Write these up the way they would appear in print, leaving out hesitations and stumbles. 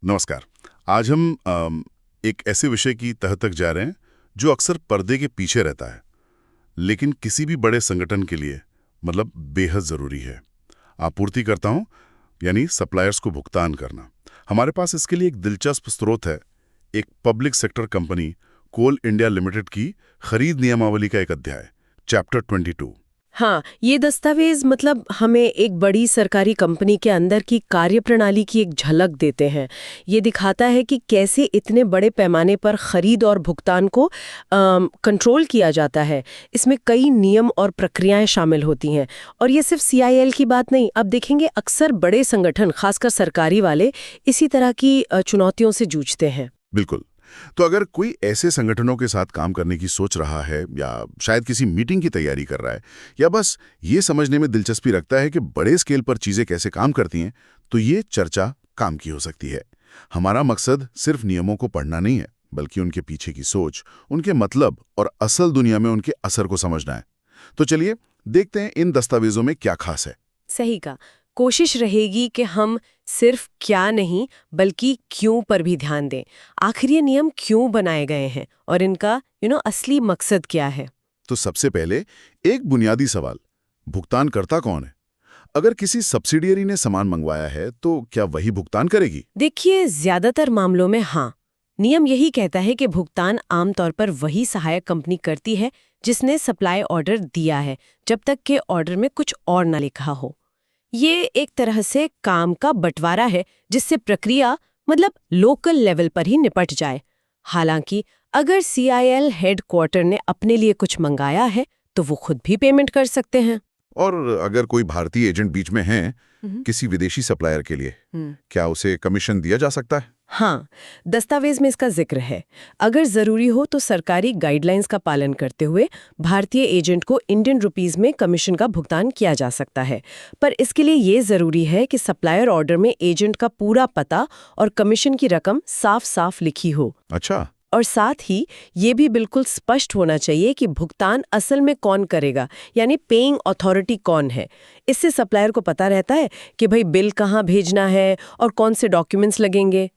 नमस्कार। आज हम एक ऐसे विषय की तह तक जा रहे हैं जो अक्सर पर्दे के पीछे रहता है, लेकिन किसी भी बड़े संगठन के लिए मतलब बेहद ज़रूरी है। आपूर्तिकर्ताओं यानी सप्लायर्स को भुगतान करना। हमारे पास इसके लिए एक दिलचस्प स्रोत है, एक पब्लिक सेक्टर कंपनी कोल इंडिया लिमिटेड की खरीद नियमावली का एक अध्याय, चैप्टर 22। हाँ, ये दस्तावेज मतलब हमें एक बड़ी सरकारी कंपनी के अंदर की कार्यप्रणाली की एक झलक देते हैं। ये दिखाता है कि कैसे इतने बड़े पैमाने पर खरीद और भुगतान को कंट्रोल किया जाता है। इसमें कई नियम और प्रक्रियाएं शामिल होती हैं और ये सिर्फ CIL की बात नहीं। अब देखेंगे अक्सर बड़े संगठन, खासकर सरकारी वाले, इसी तरह की चुनौतियों से जूझते हैं। बिल्कुल। तो अगर कोई ऐसे संगठनों के साथ काम करने की सोच रहा है या शायद किसी मीटिंग की तैयारी कर रहा है या बस ये समझने में दिलचस्पी रखता है कि बड़े स्केल पर चीजें कैसे काम करती हैं, तो ये चर्चा काम की हो सकती है। हमारा मकसद सिर्फ नियमों को पढ़ना नहीं है, बल्कि उनके पीछे की सोच, उनके मतलब और असल दुनिया में उनके असर को समझना है। तो चलिए देखते हैं इन दस्तावेजों में क्या खास है। सही का कोशिश रहेगी कि हम सिर्फ क्या नहीं बल्कि क्यों पर भी ध्यान दें। आखिर ये नियम क्यों बनाए गए हैं और इनका असली मकसद क्या है। तो सबसे पहले एक बुनियादी सवाल, भुगतानकर्ता कौन है? अगर किसी सब्सिडियरी ने सामान मंगवाया है तो क्या वही भुगतान करेगी? देखिए, ज्यादातर मामलों में हाँ, नियम यही कहता है कि भुगतान आमतौर पर वही सहायक कंपनी करती है जिसने सप्लाई ऑर्डर दिया है, जब तक कि ऑर्डर में कुछ और न लिखा हो। ये एक तरह से काम का बंटवारा है जिससे प्रक्रिया मतलब लोकल लेवल पर ही निपट जाए। हालांकि अगर CIL हेडक्वार्टर ने अपने लिए कुछ मंगाया है तो वो खुद भी पेमेंट कर सकते हैं। और अगर कोई भारतीय एजेंट बीच में है किसी विदेशी सप्लायर के लिए, क्या उसे कमीशन दिया जा सकता है? हाँ, दस्तावेज में इसका जिक्र है। अगर जरूरी हो तो सरकारी गाइडलाइंस का पालन करते हुए भारतीय एजेंट को इंडियन रुपीस में कमीशन का भुगतान किया जा सकता है। पर इसके लिए ये जरूरी है कि सप्लायर ऑर्डर में एजेंट का पूरा पता और कमीशन की रकम साफ साफ लिखी हो। अच्छा। और साथ ही ये भी बिल्कुल स्पष्ट होना चाहिए कि भुगतान असल में कौन करेगा, यानी पेइंग अथॉरिटी कौन है। इससे सप्लायर को पता रहता है कि भाई बिल कहाँ भेजना है और कौन से डॉक्यूमेंट्स लगेंगे।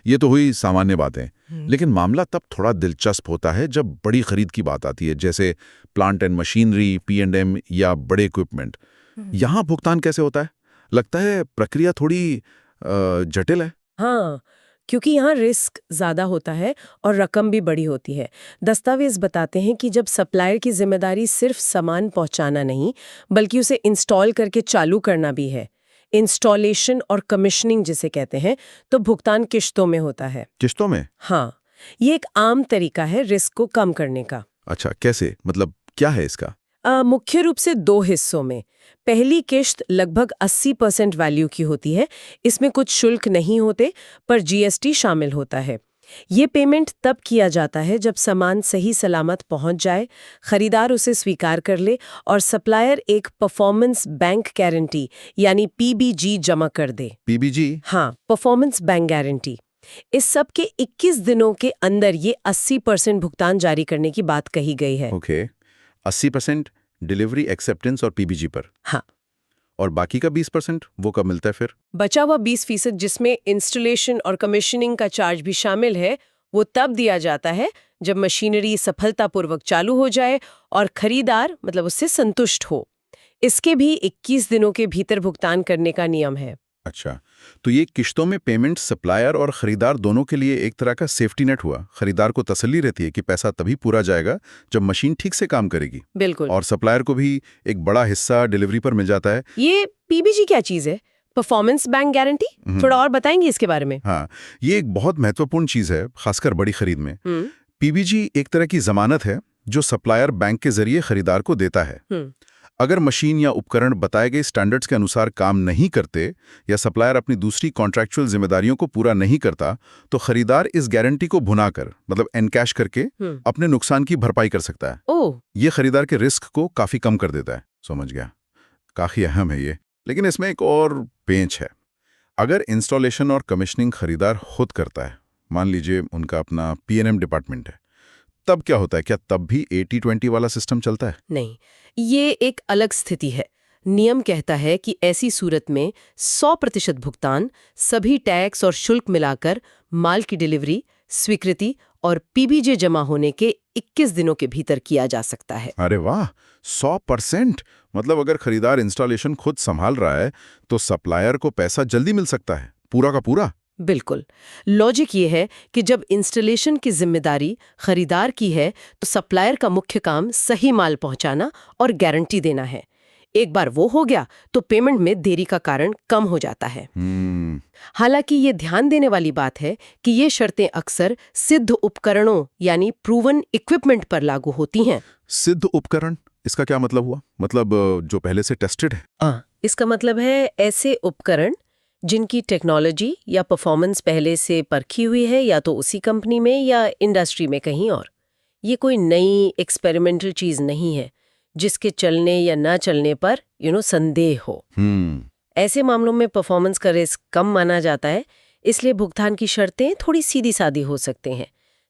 ये तो हुई सामान्य बातें, लेकिन मामला तब थोड़ा दिलचस्प होता है जब बड़ी खरीद की बात आती है, जैसे प्लांट एंड मशीनरी, P&M या बड़े इक्विपमेंट। यहाँ भुगतान कैसे होता है? लगता है प्रक्रिया थोड़ी जटिल है। हाँ, क्योंकि यहाँ रिस्क ज़्यादा होता है और रकम भी बड़ी होती है। दस्तावेज बताते हैं कि जब सप्लायर की जिम्मेदारी सिर्फ सामान पहुँचाना नहीं बल्कि उसे इंस्टॉल करके चालू करना भी है, इंस्टॉलेशन और कमीशनिंग जिसे कहते हैं, तो भुगतान किश्तों में होता है। किस्तों में? हाँ, ये एक आम तरीका है रिस्क को कम करने का। अच्छा, कैसे? मतलब क्या है इसका? मुख्य रूप से 2 हिस्सों में। पहली किश्त लगभग 80% वैल्यू की होती है। इसमें कुछ शुल्क नहीं होते पर GST शामिल होता है। ये पेमेंट तब किया जाता है जब सामान सही सलामत पहुंच जाए, खरीदार उसे स्वीकार कर ले और सप्लायर एक परफॉर्मेंस बैंक गारंटी यानी PBG जमा कर दे। PBG? हाँ, परफॉर्मेंस बैंक गारंटी। इस सब के 21 दिनों के अंदर ये 80% भुगतान जारी करने की बात कही गई है। ओके। 80% डिलीवरी एक्सेप्टेंस और PBG पर। हाँ, और बाकी का 20% वो कब मिलता है फिर? बचा हुआ 20% जिसमें इंस्टॉलेशन और कमीशनिंग का चार्ज भी शामिल है, वो तब दिया जाता है जब मशीनरी सफलतापूर्वक चालू हो जाए और खरीदार मतलब उससे संतुष्ट हो। इसके भी 21 दिनों के भीतर भुगतान करने का नियम है। अच्छा, तो ये किश्तों में पेमेंट सप्लायर और खरीदार दोनों के लिए एक तरह का सेफ्टी नेट हुआ। खरीदार को तसल्ली रहती है कि पैसा तभी पूरा जाएगा जब मशीन ठीक से काम करेगी। बिल्कुल। और सप्लायर को भी एक बड़ा हिस्सा डिलीवरी पर मिल जाता है। ये PBG क्या चीज है? Performance bank guarantee? थोड़ा और बताएंगे इसके बारे में? हाँ, ये एक बहुत महत्वपूर्ण चीज है, खासकर बड़ी खरीद में। PBG एक तरह की जमानत है जो सप्लायर बैंक के जरिए खरीदार को देता है। अगर मशीन या उपकरण बताए गए स्टैंडर्ड्स के अनुसार काम नहीं करते या सप्लायर अपनी दूसरी कॉन्ट्रैक्चुअल जिम्मेदारियों को पूरा नहीं करता, तो खरीदार इस गारंटी को भुनाकर मतलब एनकैश करके अपने नुकसान की भरपाई कर सकता है। ओह, ये खरीदार के रिस्क को काफी कम कर देता है। समझ गया, काफी अहम है ये। लेकिन इसमें एक और पेंच है। अगर इंस्टॉलेशन और कमीशनिंग खरीदार खुद करता है, मान लीजिए उनका अपना P&M डिपार्टमेंट है, तब क्या होता है? क्या तब भी 80-20 वाला सिस्टम चलता है? नहीं, ये एक अलग स्थिति है। नियम कहता है कि ऐसी सूरत में 100% भुगतान सभी टैक्स और शुल्क मिलाकर माल की डिलीवरी, स्वीकृति और पीबीजे जमा होने के 21 दिनों के भीतर किया जा सकता है। अरे वाह, 100%! मतलब अगर खरीदार इंस्टॉलेशन खुद संभाल रहा है तो सप्लायर को पैसा जल्दी मिल सकता है, पूरा का पूरा। बिल्कुल। लॉजिक ये है कि जब इंस्टॉलेशन की जिम्मेदारी खरीदार की है तो सप्लायर का मुख्य काम सही माल पहुंचाना और गारंटी देना है। एक बार वो हो गया तो पेमेंट में देरी का कारण कम हो जाता है। हालांकि ये ध्यान देने वाली बात है कि ये शर्तें अक्सर सिद्ध उपकरणों यानी प्रूवन इक्विपमेंट पर लागू होती हैं। सिद्ध उपकरण, इसका क्या मतलब हुआ? मतलब जो पहले से टेस्टेड है? इसका मतलब है ऐसे उपकरण जिनकी टेक्नोलॉजी या परफॉर्मेंस पहले से परखी हुई है, या तो उसी कंपनी में या इंडस्ट्री में कहीं और। ये कोई नई एक्सपेरिमेंटल चीज नहीं है जिसके चलने या न चलने पर संदेह हो। ऐसे मामलों में परफॉर्मेंस का रिस्क कम माना जाता है, इसलिए भुगतान की शर्तें थोड़ी सीधी सादी हो सकते हैं।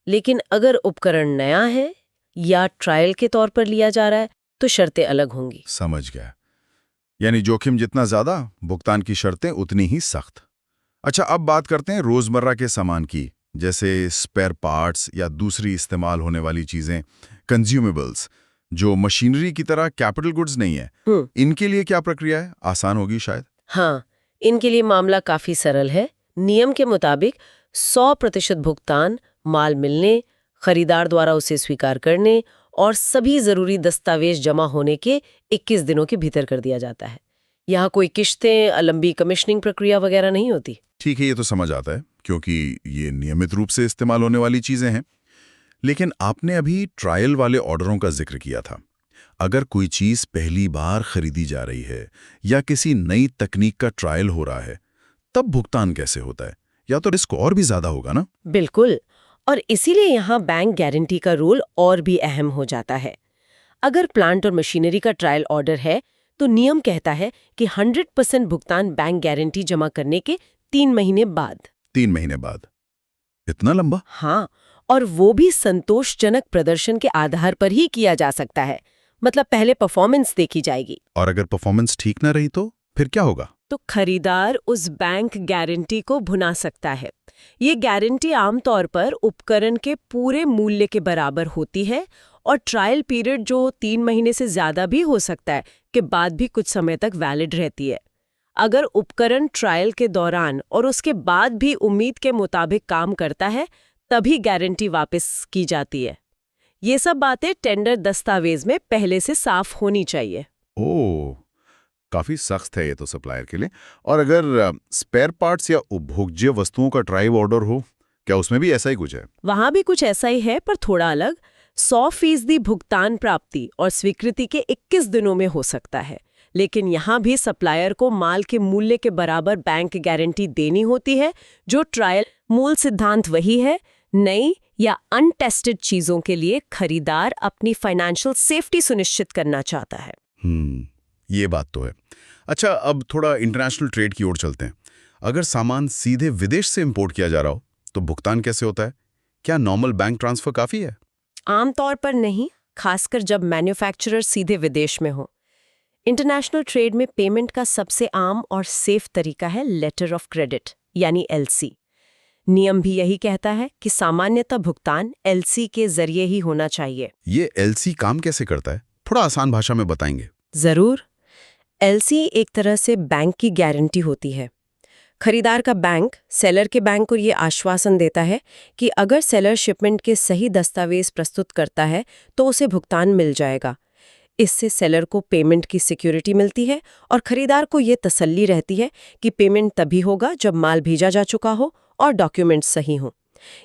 लेकिन अगर उपकरण नया है या ट्रायल के तौर पर लिया जा रहा है तो शर्तें अलग होंगी। समझ गया। यानी जोखिम जितना ज्यादा, भुगतान की शर्तें उतनी ही सख्त। अच्छा, अब बात करते हैं रोजमर्रा के सामान की, जैसे स्पेयर पार्ट्स या दूसरी इस्तेमाल होने वाली चीजें, कंज्यूमेबल्स, जो मशीनरी की तरह कैपिटल गुड्स नहीं है। इनके लिए क्या प्रक्रिया है? आसान होगी शायद। हाँ, इनके लिए मामला काफी सरल है। नियम के मुताबिक 100% भुगतान माल मिलने, खरीदार द्वारा उसे स्वीकार करने और सभी जरूरी दस्तावेज जमा होने के 21 दिनों के भीतर कर दिया जाता है। यहाँ कोई किश्तें, लंबी कमीशनिंग प्रक्रिया वगैरह नहीं होती। ठीक है, ये तो समझ आता है क्योंकि ये नियमित रूप से इस्तेमाल होने वाली चीजें हैं। लेकिन आपने अभी ट्रायल वाले ऑर्डरों का जिक्र किया था। अगर कोई चीज पहली बार खरीदी जा रही है या किसी नई तकनीक का ट्रायल हो रहा है, तब भुगतान कैसे होता है? या तो रिस्क और भी ज्यादा होगा ना? बिल्कुल, और इसीलिए यहाँ बैंक गारंटी का रोल और भी अहम हो जाता है। अगर प्लांट और मशीनरी का ट्रायल ऑर्डर है तो नियम कहता है कि 100% भुगतान बैंक गारंटी जमा करने के 3 महीने बाद। 3 महीने बाद? इतना लंबा? हाँ, और वो भी संतोषजनक प्रदर्शन के आधार पर ही किया जा सकता है। मतलब पहले परफॉर्मेंस देखी जाएगी। और अगर परफॉर्मेंस ठीक ना रही तो फिर क्या होगा? तो खरीदार उस बैंक गारंटी को भुना सकता है। ये गारंटी आमतौर पर उपकरण के पूरे मूल्य के बराबर होती है और ट्रायल पीरियड, जो 3 महीने से ज्यादा भी हो सकता है, के बाद भी कुछ समय तक वैलिड रहती है। अगर उपकरण ट्रायल के दौरान और उसके बाद भी उम्मीद के मुताबिक काम करता है, तभी गारंटी वापस की जाती है। ये सब बातें टेंडर दस्तावेज में पहले से साफ होनी चाहिए। ओह, काफी सख्त है ये तो सप्लायर के लिए। और अगर स्पेयर पार्ट्स या उपभोग्य वस्तुओं का ट्रायल ऑर्डर हो, क्या उसमें भी ऐसा ही कुछ है? वहां भी कुछ ऐसा ही है, पर थोड़ा अलग। 100% भुगतान प्राप्ति और स्वीकृति के 21 दिनों में हो सकता है। लेकिन यहाँ भी सप्लायर को माल के मूल्य के बराबर बैंक गारंटी देनी होती है। जो ट्रायल मूल सिद्धांत वही है, नई या अनटेस्टेड चीजों के लिए खरीदार अपनी फाइनेंशियल सेफ्टी सुनिश्चित करना चाहता है। ये बात तो है। अच्छा, अब थोड़ा इंटरनेशनल ट्रेड की ओर चलते हैं। अगर सामान सीधे विदेश से इंपोर्ट किया जा रहा हो तो भुगतान कैसे होता है? क्या नॉर्मल बैंक ट्रांसफर काफी है? आमतौर पर नहीं, खासकर जब मैन्युफैक्चरर सीधे विदेश में हो। इंटरनेशनल ट्रेड में पेमेंट का सबसे आम और सेफ तरीका है लेटर ऑफ क्रेडिट यानी LC। नियम भी यही कहता है कि सामान्यतः भुगतान LC के जरिए ही होना चाहिए। ये LC काम कैसे करता है? थोड़ा आसान भाषा में बताएंगे? जरूर। LC एक तरह से बैंक की गारंटी होती है। खरीदार का बैंक सेलर के बैंक को ये आश्वासन देता है कि अगर सेलर शिपमेंट के सही दस्तावेज प्रस्तुत करता है तो उसे भुगतान मिल जाएगा। इससे सेलर को पेमेंट की सिक्योरिटी मिलती है और खरीदार को ये तसल्ली रहती है कि पेमेंट तभी होगा जब माल भेजा जा चुका हो और डॉक्यूमेंट्स सही हों।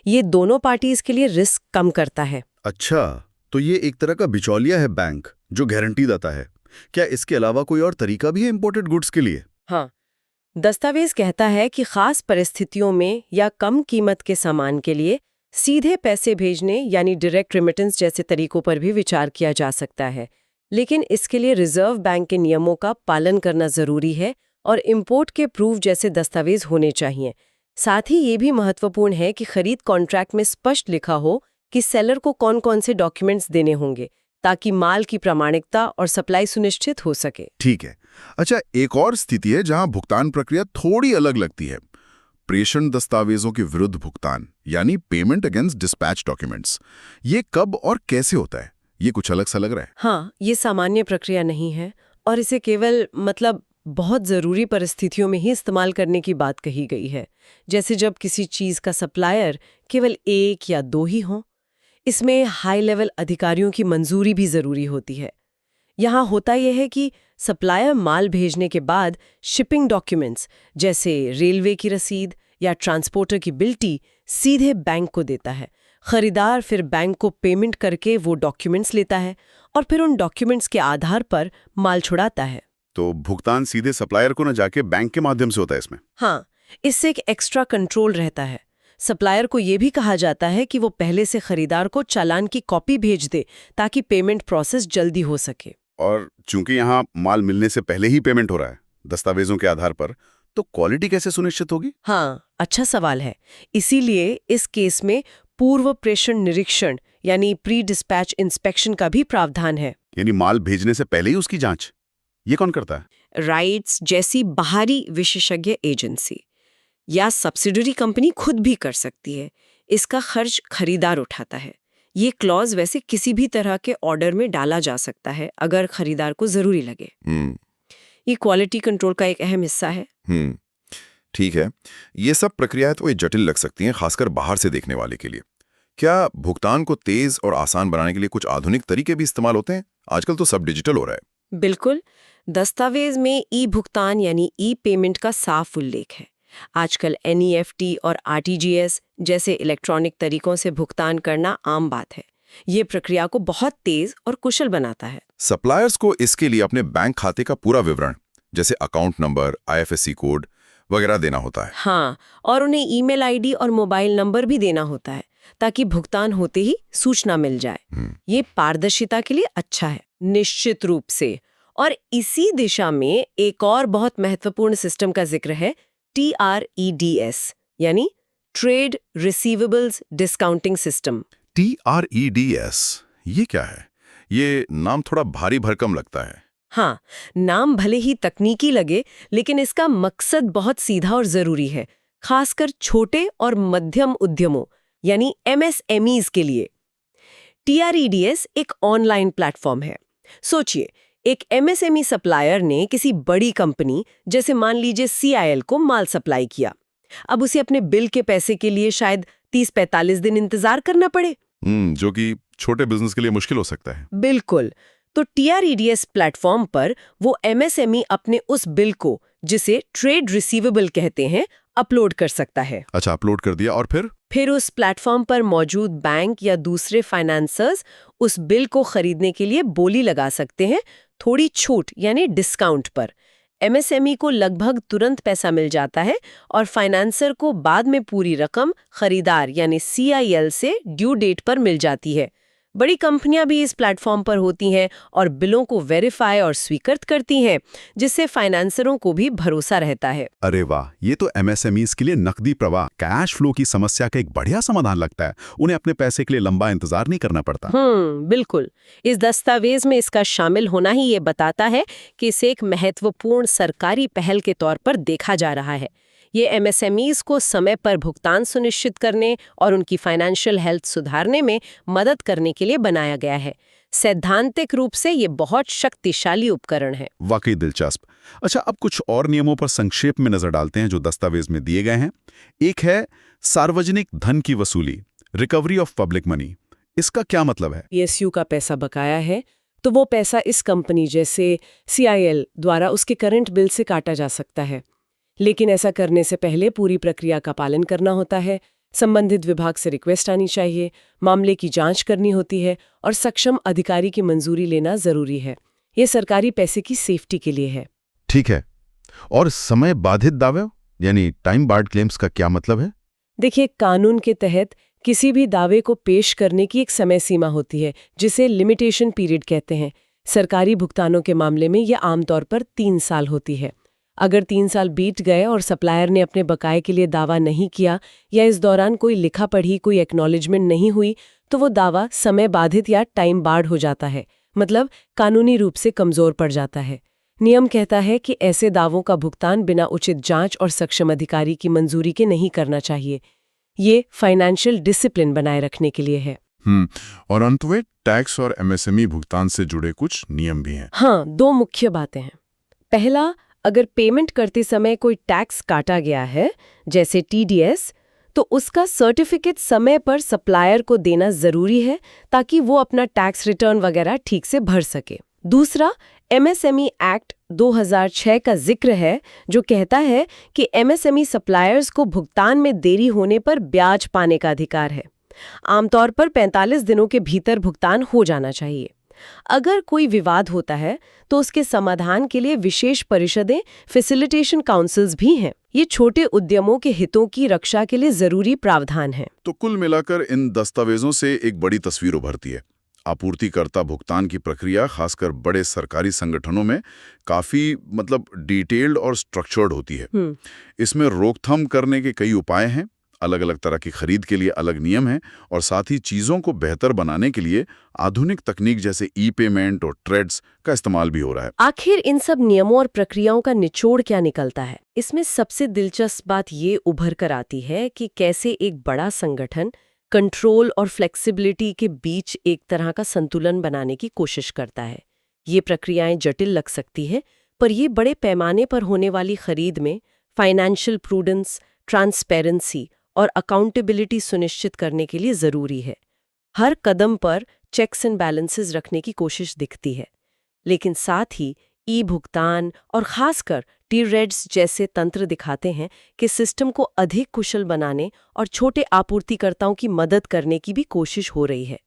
ये दोनों पार्टीज के लिए रिस्क कम करता है। अच्छा, तो ये एक तरह का बिचौलिया है बैंक जो गारंटी देता है। क्या इसके अलावा कोई और तरीका भी है इंपोर्टेड गुड्स के लिए? हाँ, दस्तावेज कहता है कि खास परिस्थितियों में या कम कीमत के सामान के लिए सीधे पैसे भेजने यानी डायरेक्ट रेमिटेंस जैसे तरीकों पर भी विचार किया जा सकता है। लेकिन इसके लिए रिजर्व बैंक के नियमों का पालन करना जरूरी है और इंपोर्ट के प्रूफ जैसे दस्तावेज होने चाहिए। साथ ही ये भी महत्वपूर्ण है कि खरीद कॉन्ट्रैक्ट में स्पष्ट लिखा हो कि सेलर को कौन कौन से डॉक्यूमेंट्स देने होंगे, ताकि माल की प्रामाणिकता और सप्लाई सुनिश्चित हो सके। ठीक है। अच्छा, एक और स्थिति है जहां भुगतान प्रक्रिया थोड़ी अलग लगती है। प्रेषण दस्तावेजों के विरुद्ध भुगतान, यानी पेमेंट अगेंस्ट डिस्पैच डॉक्यूमेंट्स। ये कब और कैसे होता है? ये कुछ अलग सा लग रहा है। हाँ, ये सामान्य प्रक्रिया नहीं है और इसे केवल बहुत ज़रूरी परिस्थितियों में ही इस्तेमाल करने की बात कही गई है, जैसे जब किसी चीज़ का सप्लायर केवल 1 या 2 ही हों। इसमें हाई लेवल अधिकारियों की मंजूरी भी ज़रूरी होती है। यहाँ होता यह है कि सप्लायर माल भेजने के बाद शिपिंग डॉक्यूमेंट्स जैसे रेलवे की रसीद या ट्रांसपोर्टर की बिल्टी सीधे बैंक को देता है। खरीदार फिर बैंक को पेमेंट करके वो डॉक्यूमेंट्स लेता है और फिर उन डॉक्यूमेंट्स के आधार पर माल छुड़ाता है। तो भुगतान सीधे सप्लायर को न जाके बैंक के माध्यम से होता है इसमें? हाँ, इससे एक एक्स्ट्रा कंट्रोल रहता है। सप्लायर को ये भी कहा जाता है कि वो पहले से खरीदार को चालान की कॉपी भेज दे ताकि पेमेंट प्रोसेस जल्दी हो सके। और चूंकि यहाँ माल मिलने से पहले ही पेमेंट हो रहा है दस्तावेजों के आधार पर, तो क्वालिटी कैसे सुनिश्चित होगी? हाँ, अच्छा सवाल है। इसीलिए इस केस में पूर्व प्रेषण निरीक्षण यानी प्री डिस्पैच इंस्पेक्शन का भी प्रावधान है। यानी माल भेजने से पहले ही उसकी जांच? ये कौन करता है? राइट्स जैसी बाहरी विशेषज्ञ एजेंसी या सब्सिडरी कंपनी खुद भी कर सकती है। इसका खर्च खरीदार उठाता है। ये क्लॉज वैसे किसी भी तरह के ऑर्डर में डाला जा सकता है अगर खरीदार को जरूरी लगे। ये क्वालिटी कंट्रोल का एक अहम हिस्सा है। ठीक है। ये सब प्रक्रियाएं तो जटिल लग सकती हैं, खासकर बाहर से देखने वाले के लिए। क्या भुगतान को तेज और आसान बनाने के लिए कुछ आधुनिक तरीके भी इस्तेमाल होते हैं? आजकल तो सब डिजिटल हो रहा है। बिल्कुल। दस्तावेज में ई भुगतान यानी ई पेमेंट का साफ उल्लेख है। आजकल NEFT और RTGS जैसे इलेक्ट्रॉनिक तरीकों से भुगतान करना आम बात है। ये प्रक्रिया को बहुत तेज और कुशल बनाता है। सप्लायर्स को इसके लिए अपने बैंक खाते का पूरा विवरण, जैसे अकाउंट नंबर, IFSC कोड वगैरह देना होता है। हाँ, और उन्हें ईमेल ID और मोबाइल नंबर भी देना होता है ताकि भुगतान होते ही सूचना मिल जाए। ये पारदर्शिता के लिए अच्छा है, निश्चित रूप से। और इसी दिशा में एक और बहुत महत्वपूर्ण सिस्टम का जिक्र है, TREDS यानी trade receivables discounting system. TREDS, ये क्या है? ये नाम थोड़ा भारी भरकम लगता है। हाँ, नाम भले ही तकनीकी लगे, लेकिन इसका मकसद बहुत सीधा और जरूरी है, खासकर छोटे और मध्यम उद्यमों यानी MSMEs के लिए। TREDS एक ऑनलाइन प्लेटफॉर्म है। सोचिए, एक MSME सप्लायर ने किसी बड़ी कंपनी जैसे मान लीजिए CIL को माल सप्लाई किया। अब उसे अपने बिल के पैसे के लिए शायद 30-45 दिन इंतजार करना पड़े, जो कि छोटे बिजनेस के लिए मुश्किल हो सकता है। बिल्कुल। तो TREDS प्लेटफॉर्म पर वो MSME अपने उस बिल को, जिसे ट्रेड रिसीवेबल कहते हैं, अपलोड कर सकता है। अच्छा, अपलोड कर दिया और फिर उस प्लेटफॉर्म पर मौजूद बैंक या दूसरे फाइनेंसर्स उस बिल को खरीदने के लिए बोली लगा सकते हैं, थोड़ी छूट यानी डिस्काउंट पर। MSME को लगभग तुरंत पैसा मिल जाता है और फाइनेंसर को बाद में पूरी रकम खरीदार यानी CIL से ड्यू डेट पर मिल जाती है। बड़ी कंपनियां भी इस प्लेटफॉर्म पर होती हैं और बिलों को वेरीफाई और स्वीकृत करती हैं, जिससे फाइनेंसरों को भी भरोसा रहता है। अरे वाह, ये तो MSMEs के लिए नकदी प्रवाह, कैश फ्लो की समस्या का एक बढ़िया समाधान लगता है। उन्हें अपने पैसे के लिए लंबा इंतजार नहीं करना पड़ता। बिल्कुल। इस दस्तावेज में इसका शामिल होना ही ये बताता है कि इसे एक महत्वपूर्ण सरकारी पहल के तौर पर देखा जा रहा है। ये MSMEs को समय पर भुगतान सुनिश्चित करने और उनकी फाइनेंशियल हेल्थ सुधारने में मदद करने के लिए बनाया गया है। सैद्धांतिक रूप से ये बहुत शक्तिशाली उपकरण है। वाकई दिलचस्प। अच्छा, अब कुछ और नियमों पर संक्षेप में नजर डालते हैं जो दस्तावेज में दिए गए हैं। एक है सार्वजनिक धन की वसूली, रिकवरी ऑफ पब्लिक मनी। इसका क्या मतलब है? PSU का पैसा बकाया है तो वो पैसा इस कंपनी जैसे CIL द्वारा उसके करंट बिल से काटा जा सकता है, लेकिन ऐसा करने से पहले पूरी प्रक्रिया का पालन करना होता है। संबंधित विभाग से रिक्वेस्ट आनी चाहिए, मामले की जांच करनी होती है और सक्षम अधिकारी की मंजूरी लेना जरूरी है। ये सरकारी पैसे की सेफ्टी के लिए है। ठीक है। और समय बाधित दावे यानी टाइम बार्ड क्लेम्स का क्या मतलब है? देखिए, कानून के तहत किसी भी दावे को पेश करने की एक समय सीमा होती है, जिसे लिमिटेशन पीरियड कहते हैं। सरकारी भुगतानों के मामले में यह आमतौर पर 3 साल होती है। अगर 3 साल बीत गए और सप्लायर ने अपने बकाये के लिए दावा नहीं किया या इस दौरान कोई लिखा पढ़ी कोई एक्नॉलेजमेंट नहीं हुई, तो वो दावा समय बाधित या टाइम बार्ड हो जाता है, मतलब कानूनी रूप से कमजोर पड़ जाता है। नियम कहता है कि ऐसे दावों का भुगतान बिना उचित जांच और सक्षम अधिकारी की मंजूरी के नहीं करना चाहिए। ये फाइनेंशियल डिसिप्लिन बनाए रखने के लिए है। और अंत में टैक्स और एमएसएमई भुगतान से जुड़े कुछ नियम भी हैं। हाँ, दो मुख्य बातें हैं। पहला, अगर पेमेंट करते समय कोई टैक्स काटा गया है, जैसे टीडीएस, तो उसका सर्टिफिकेट समय पर सप्लायर को देना जरूरी है ताकि वो अपना टैक्स रिटर्न वगैरह ठीक से भर सके। दूसरा, एमएसएमई एक्ट 2006 का जिक्र है, जो कहता है कि एमएसएमई सप्लायर्स को भुगतान में देरी होने पर ब्याज पाने का अधिकार है। आमतौर पर 45 दिनों के भीतर भुगतान हो जाना चाहिए। अगर कोई विवाद होता है तो उसके समाधान के लिए विशेष परिषदें, फैसिलिटेशन काउंसिल्स भी हैं। ये छोटे उद्यमों के हितों की रक्षा के लिए जरूरी प्रावधान हैं। तो कुल मिलाकर इन दस्तावेजों से एक बड़ी तस्वीर उभरती है। आपूर्तिकर्ता भुगतान की प्रक्रिया खासकर बड़े सरकारी संगठनों में काफी डिटेल्ड और स्ट्रक्चर्ड होती है। इसमें रोकथाम करने के कई उपाय हैं, अलग अलग तरह की खरीद के लिए अलग नियम हैं, और साथ ही चीजों को बेहतर बनाने के लिए आधुनिक तकनीक जैसे ई पेमेंट और ट्रेड्स का इस्तेमाल भी हो रहा है। आखिर इन सब नियमों और प्रक्रियाओं का निचोड़ क्या निकलता है? इसमें सबसे दिलचस्प बात ये उभर कर आती है कि कैसे एक बड़ा संगठन कंट्रोल और फ्लेक्सिबिलिटी के बीच एक तरह का संतुलन बनाने की कोशिश करता है। ये प्रक्रियाएं जटिल लग सकती है, पर ये बड़े पैमाने पर होने वाली खरीद में फाइनेंशियल प्रूडेंस, ट्रांसपेरेंसी और अकाउंटेबिलिटी सुनिश्चित करने के लिए जरूरी है। हर कदम पर चेक्स एंड बैलेंसेस रखने की कोशिश दिखती है, लेकिन साथ ही ई भुगतान और खासकर टी-रेड्स जैसे तंत्र दिखाते हैं कि सिस्टम को अधिक कुशल बनाने और छोटे आपूर्तिकर्ताओं की मदद करने की भी कोशिश हो रही है।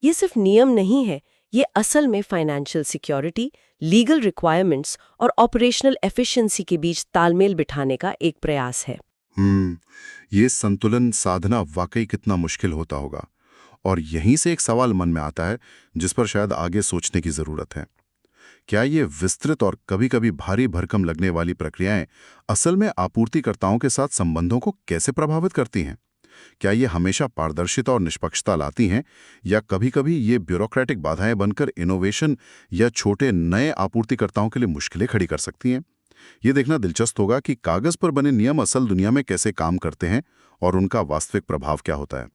ये सिर्फ नियम नहीं है, ये असल में फाइनेंशियल सिक्योरिटी, लीगल रिक्वायरमेंट्स और ऑपरेशनल एफिशिएंसी के बीच तालमेल बिठाने का एक प्रयास है। ये संतुलन साधना वाकई कितना मुश्किल होता होगा। और यहीं से एक सवाल मन में आता है जिस पर शायद आगे सोचने की जरूरत है। क्या ये विस्तृत और कभी-कभी भारी भरकम लगने वाली प्रक्रियाएं असल में आपूर्तिकर्ताओं के साथ संबंधों को कैसे प्रभावित करती हैं? क्या ये हमेशा पारदर्शिता और निष्पक्षता लाती हैं, या कभी-कभी ये ब्यूरोक्रेटिक बाधाएं बनकर इनोवेशन या छोटे नए आपूर्तिकर्ताओं के लिए मुश्किलें खड़ी कर सकती हैं? ये देखना दिलचस्प होगा कि कागज पर बने नियम असल दुनिया में कैसे काम करते हैं और उनका वास्तविक प्रभाव क्या होता है।